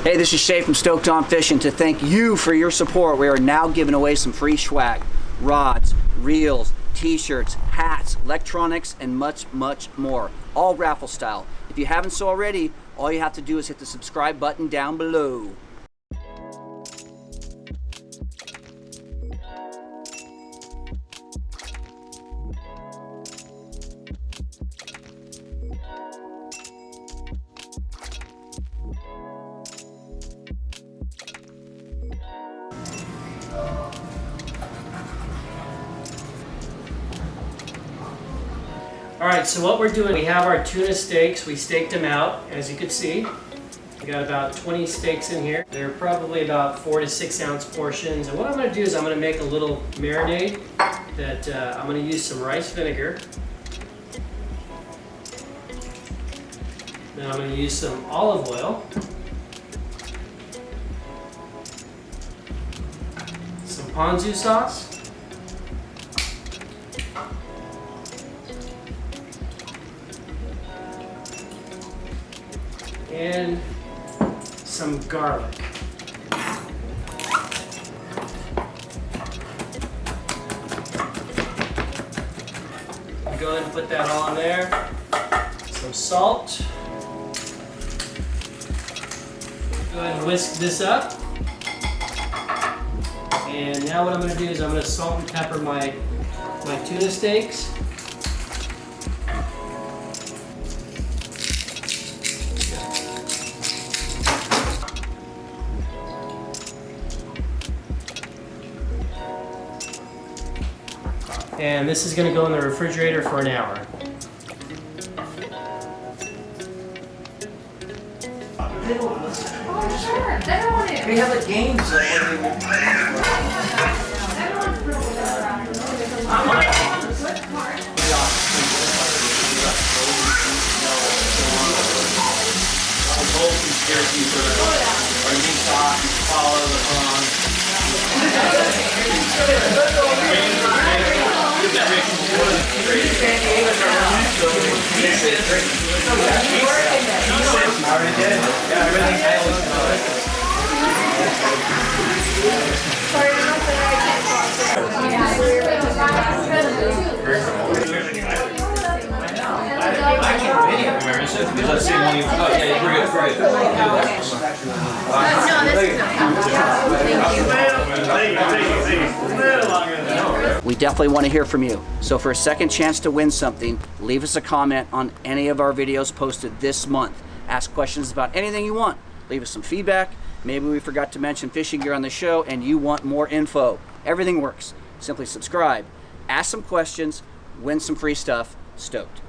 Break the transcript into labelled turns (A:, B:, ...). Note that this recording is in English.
A: Hey, this is Shay from Stoked on Fishing. To thank you for your support, we are now giving away some free swag. Rods, reels, t-shirts, hats, electronics, and much, much more. All raffle style. If you haven't so already, all you have to do is hit the subscribe button down below.
B: All right, so what we're doing, we have our tuna steaks. We staked them out, as you can see. We got about 20 steaks in here. They're probably about 4 to 6 ounce portions. And what I'm gonna do is I'm gonna make a little marinade that I'm gonna use some rice vinegar. Then I'm gonna use some olive oil. Some Ponzu sauce. And some garlic. Go ahead and put that all in there. Some salt. Go ahead and whisk this up. And now what I'm going to do is I'm going to salt and pepper my tuna steaks. And this is going to go in the refrigerator for an hour.
C: Oh, sure. Everyone is.
A: We have a game. We definitely want to hear from you. So for a second chance to win something, leave us a comment on any of our videos posted this month. Ask questions about anything you want. Leave us some feedback. Maybe we forgot to mention fishing gear on the show and you want more info. Everything works. Simply subscribe, ask some questions, win some free stuff. Stoked.